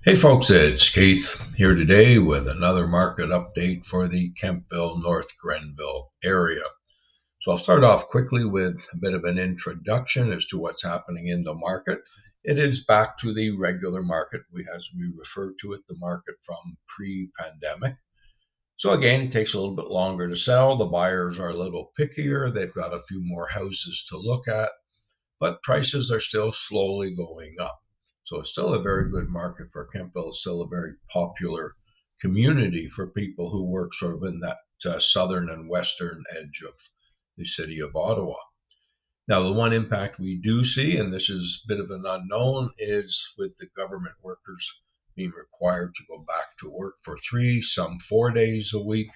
Hey folks, it's Keith here today with another market update for the Kemptville-North Grenville area. So I'll start off quickly with a bit of an introduction as to what's happening in the market. It is back to the regular market, as we refer to it, the market from pre-pandemic. So again, it takes a little bit longer to sell. The buyers are a little pickier. They've got a few more houses to look at, but prices are still slowly going up. So it's still a very good market for Kemptville. It's still a very popular community for people who work sort of in that southern and western edge of the city of Ottawa. Now, the one impact we do see, and this is a bit of an unknown, is with the government workers being required to go back to work for 3, some 4 days a week,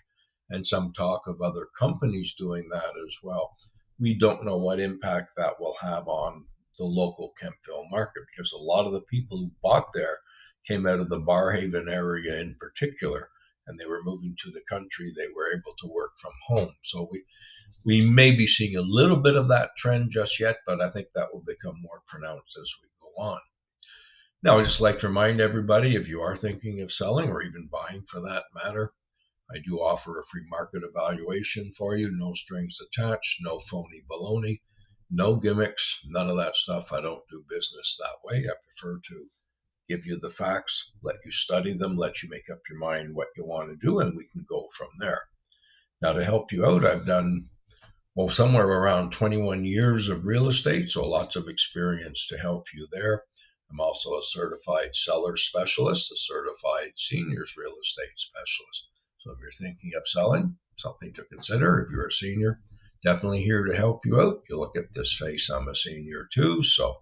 and some talk of other companies doing that as well. We don't know what impact that will have on the local Kemptville market, because a lot of the people who bought there came out of the Barhaven area in particular, and they were moving to the country. They were able to work from home. So we may be seeing a little bit of that trend just yet, but I think that will become more pronounced as we go on. Now, I'd just like to remind everybody, if you are thinking of selling or even buying for that matter, I do offer a free market evaluation for you, no strings attached, no phony baloney, no gimmicks, none of that stuff. I don't do business that way. I prefer to give you the facts, let you study them, let you make up your mind what you want to do, and we can go from there. Now, to help you out, I've done, somewhere around 21 years of real estate, so lots of experience to help you there. I'm also a certified seller specialist, a certified seniors real estate specialist. So if you're thinking of selling, something to consider. If you're a senior, definitely here to help you out. You look at this face, I'm a senior too, so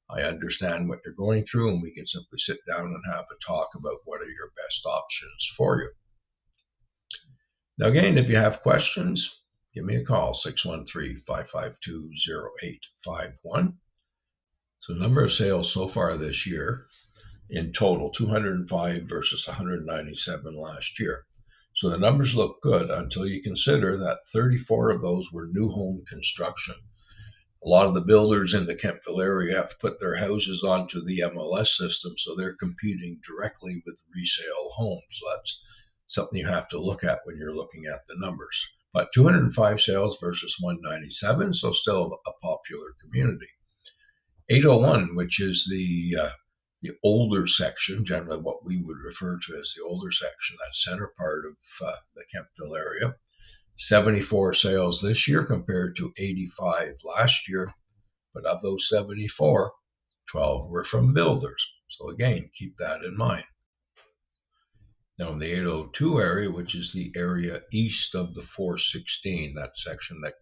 I understand what you're going through, and we can simply sit down and have a talk about what are your best options for you. Now again, if you have questions, give me a call, 613-552-0851. So number of sales so far this year, in total, 205 versus 197 last year. So the numbers look good until you consider that 34 of those were new home construction. A lot of the builders in the Kemptville area have to put their houses onto the MLS system, so they're competing directly with resale homes. So that's something you have to look at when you're looking at the numbers. But 205 sales versus 197, so still a popular community. 801, which is the older section, generally what we would refer to as the older section, that center part of the Kemptville area. 74 sales this year compared to 85 last year. But of those 74, 12 were from builders. So again, keep that in mind. Now in the 802 area, which is the area east of the 416, that section that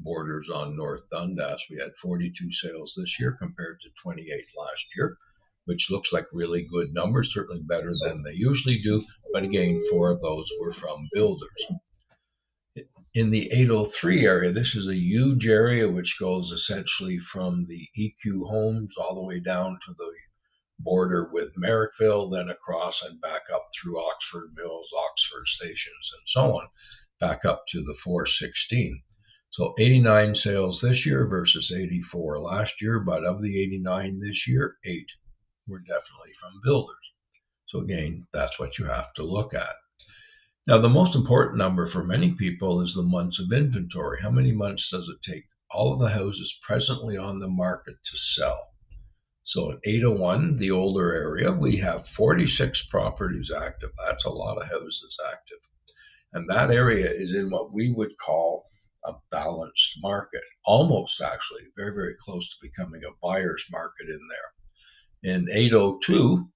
borders on North Dundas, we had 42 sales this year compared to 28 last year, which looks like really good numbers, certainly better than they usually do. But again, 4 of those were from builders. In the 803 area, this is a huge area which goes essentially from the EQ homes all the way down to the border with Merrickville, then across and back up through Oxford Mills, Oxford Stations, and so on, back up to the 416. So 89 sales this year versus 84 last year, but of the 89 this year, 8 were definitely from builders. So again, that's what you have to look at. Now, the most important number for many people is the months of inventory. How many months does it take all of the houses presently on the market to sell? So in 801, the older area, we have 46 properties active. That's a lot of houses active. And that area is in what we would call a balanced market, almost actually very, very close to becoming a buyer's market in there. In 802,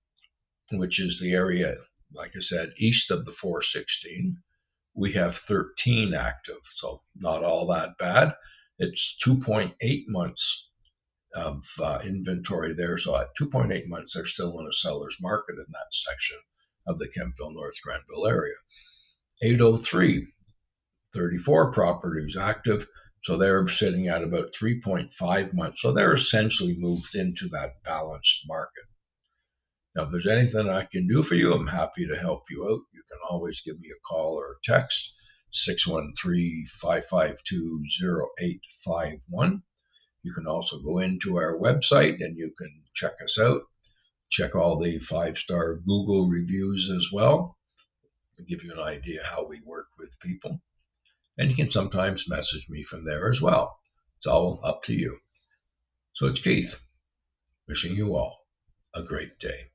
which is the area, like I said, east of the 416, we have 13 active, so not all that bad. It's 2.8 months of inventory there, so at 2.8 months, they're still in a seller's market in that section of the Kemptville-North Grenville area. 803, 34 properties active, so they're sitting at about 3.5 months, so they're essentially moved into that balanced market. Now, if there's anything I can do for you, I'm happy to help you out. You can always give me a call or a text, 613-552-0851. You can also go into our website and you can check us out. Check all the 5-star Google reviews as well to give you an idea how we work with people. And you can sometimes message me from there as well. It's all up to you. So it's Keith, wishing you all a great day.